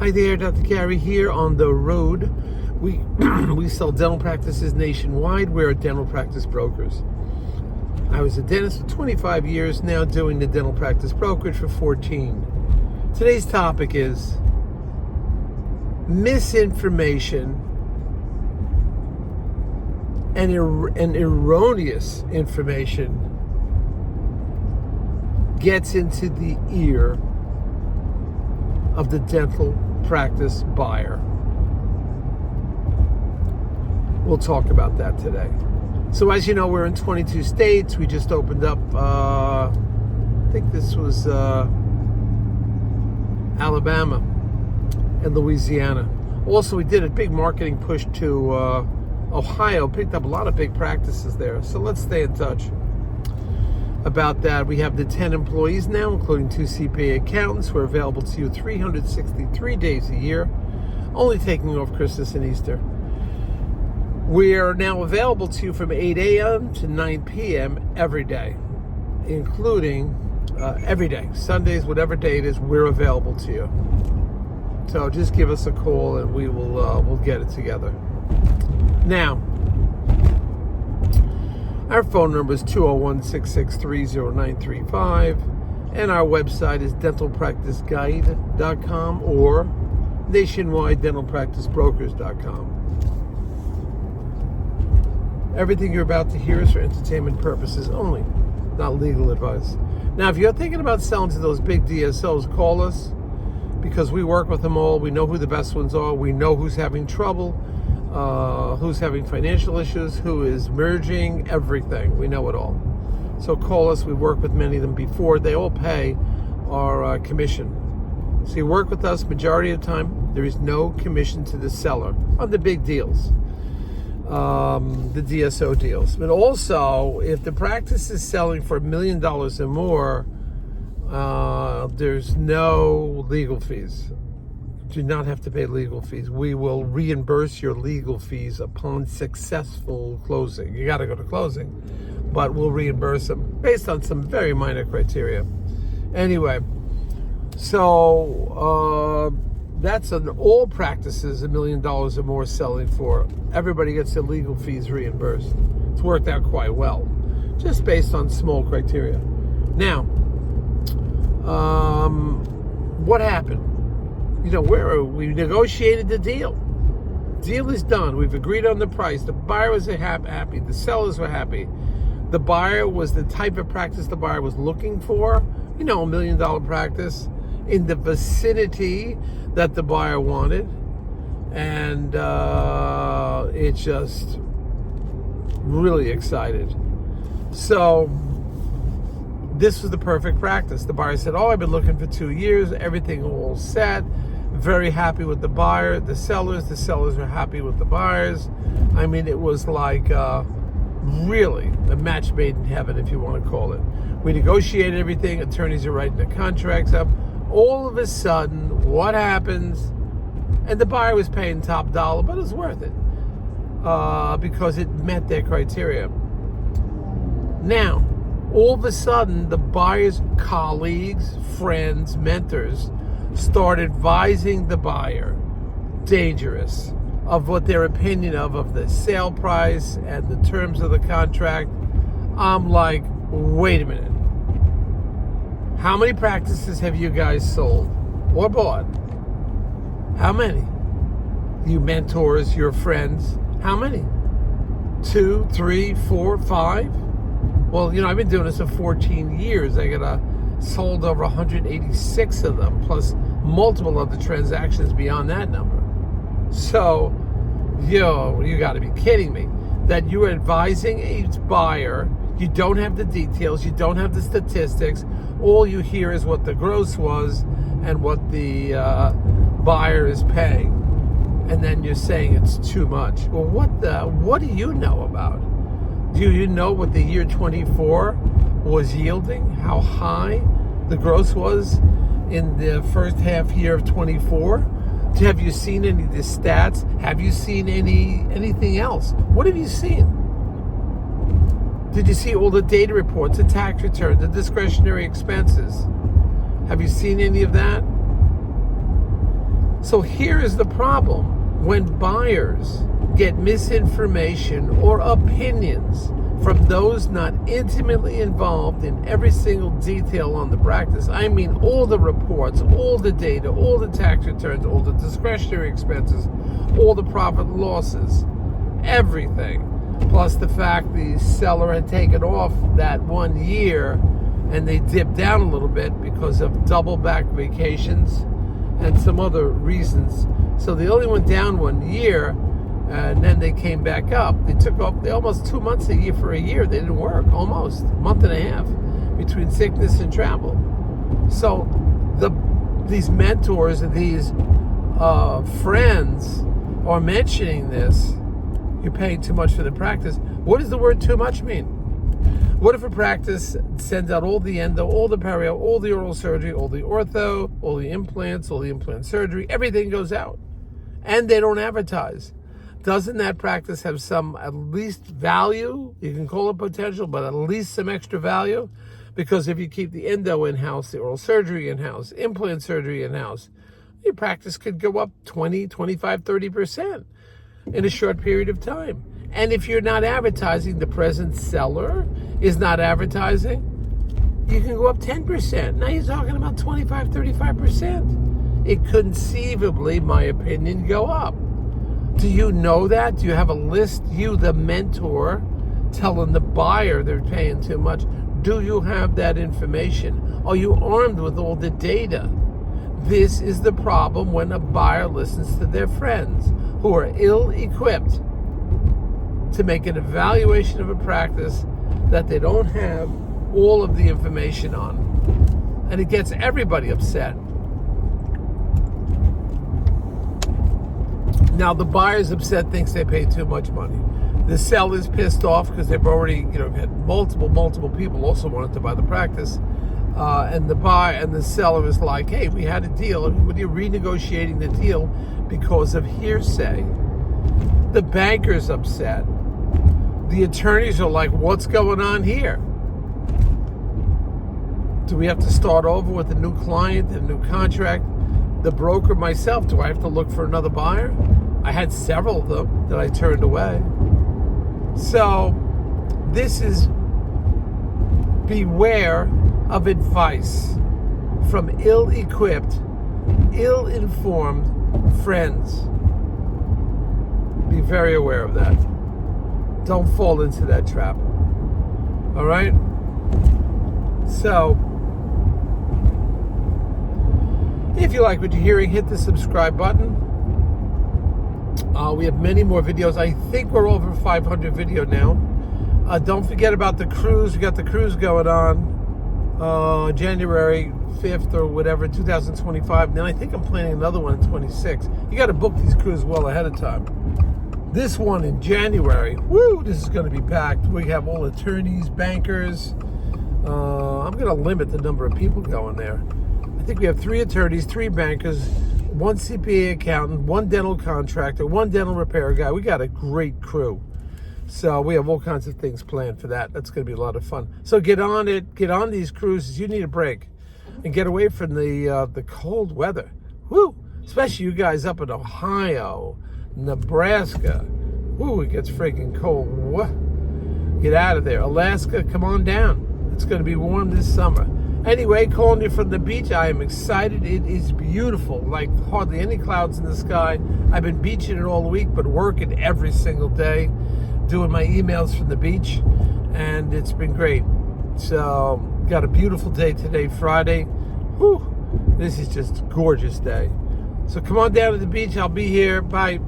Hi there, Dr. Gary here on the road. We sell dental practices nationwide. We're dental practice brokers. I was a dentist for 25 years, now doing the dental practice brokerage for 14. Today's topic is misinformation and erroneous information gets into the ear of the dental practice buyer. We'll talk about that today. So as you know, we're in 22 states. We just opened up, I think this was Alabama and Louisiana. Also, we did a big marketing push to Ohio, picked up a lot of big practices there. So let's stay in touch about that. We have the 10 employees now, including 2 CPA accountants who are available to you 363 days a year, only taking off Christmas and Easter. We are now available to you from 8 a.m. to 9 p.m. every day, including every day, Sundays, whatever day it is, we're available to you. So just give us a call and we will we'll get it together. Now, our phone number is 201-663-0935, and our website is dentalpracticeguide.com or nationwidedentalpracticebrokers.com. Everything you're about to hear is for entertainment purposes only, not legal advice. Now, if you're thinking about selling to those big DSOs, call us, because we work with them all. We know who the best ones are. We know who's having trouble. Who's having financial issues, who is merging, everything. We know it all. So call us. We worked with many of them before. They all pay our commission. So you work with us, majority of the time, there is no commission to the seller on the big deals, the DSO deals. But also, if the practice is selling for $1 million or more, there's no legal fees. Do not have to pay legal fees. We will reimburse your legal fees upon successful closing. You got to go to closing, but we'll reimburse them based on some very minor criteria. Anyway, so that's an all practices $1 million or more selling for. Everybody gets their legal fees reimbursed. It's worked out quite well, just based on small criteria. Now, what happened? You know, we negotiated the deal. Deal is done. We've agreed on the price. The buyer was happy. The sellers were happy. The buyer was the type of practice the buyer was looking for. You know, $1 million practice in the vicinity that the buyer wanted. And it's just really excited. So this was the perfect practice. The buyer said, I've been looking for 2 years. Everything all set. Very happy with the buyer. The sellers were happy with the buyers. I mean, it was like really a match made in heaven, if you want to call it. We negotiated everything. Attorneys are writing the contracts up. All of a sudden, what happens? And the buyer was paying top dollar, but it was worth it because it met their criteria. Now, all of a sudden, the buyer's colleagues, friends, mentors start advising the buyer, dangerous, of what their opinion of the sale price and the terms of the contract. I'm like, wait a minute. How many practices have you guys sold or bought? How many? You mentors, your friends, how many? 2, 3, 4, 5? Well, you know, I've been doing this for 14 years. I sold over 186 of them, plus multiple other transactions beyond that number. So, you got to be kidding me. That you're advising a buyer, you don't have the details, you don't have the statistics, all you hear is what the gross was and what the buyer is paying. And then you're saying it's too much. Well, what do you know about? Do you know what the year 24 was yielding? How high the gross was in the first half year of 24? Have you seen any of the stats? Have you seen anything else? What have you seen? Did you see all the data reports, the tax return, the discretionary expenses? Have you seen any of that? So here is the problem. When buyers get misinformation or opinions from those not intimately involved in every single detail on the practice, I mean all the reports, all the data, all the tax returns, all the discretionary expenses, all the profit and losses, everything, plus the fact the seller had taken off that 1 year and they dipped down a little bit because of double back vacations and some other reasons. So they only went down 1 year, and then they came back up. They took off, they almost 2 months a year for a year. They didn't work, almost a month and a half between sickness and travel. So these mentors and these friends are mentioning this. You're paying too much for the practice. What does the word too much mean? What if a practice sends out all the endo, all the perio, all the oral surgery, all the ortho, all the implants, all the implant surgery, everything goes out, and they don't advertise? Doesn't that practice have some at least value? You can call it potential, but at least some extra value? Because if you keep the endo in-house, the oral surgery in-house, implant surgery in-house, your practice could go up 20, 25, 30% in a short period of time. And if you're not advertising, the present seller is not advertising, you can go up 10%. Now you're talking about 25, 35%. It conceivably, my opinion, go up. Do you know that? Do you have a list? You, the mentor, telling the buyer they're paying too much. Do you have that information? Are you armed with all the data? This is the problem when a buyer listens to their friends who are ill-equipped to make an evaluation of a practice that they don't have all of the information on. And it gets everybody upset. Now the buyer's upset, thinks they pay too much money. The seller's pissed off because they've already, had multiple people also wanted to buy the practice. And the buyer and the seller is like, hey, we had a deal, and you're renegotiating the deal because of hearsay. The banker's upset. The attorneys are like, what's going on here? Do we have to start over with a new client, a new contract? The broker, myself, do I have to look for another buyer? I had several of them that I turned away. So this is beware of advice from ill-equipped, ill-informed friends. Be very aware of that. Don't fall into that trap. All right? So, if you like what you're hearing, hit the subscribe button. We have many more videos. I think we're over 500 video now. Don't forget about the cruise. We got the cruise going on January 5th or whatever, 2025. And then I think I'm planning another one in 26. You got to book these cruises well ahead of time. This one in January, woo, this is going to be packed. We have all attorneys, bankers. I'm going to limit the number of people going there. I think we have 3 attorneys, 3 bankers, 1 CPA accountant, 1 dental contractor, 1 dental repair guy. We got a great crew. So we have all kinds of things planned for that. That's going to be a lot of fun. So get on it. Get on these cruises. You need a break. And get away from the cold weather. Woo! Especially you guys up in Ohio, Nebraska. Woo, it gets freaking cold. What? Get out of there. Alaska, come on down. It's going to be warm this summer. Anyway, calling you from the beach. I am excited. It is beautiful. Like hardly any clouds in the sky. I've been beaching it all week, but working every single day, doing my emails from the beach, and it's been great. So, got a beautiful day today, Friday. Whew, this is just a gorgeous day. So come on down to the beach. I'll be here. Bye.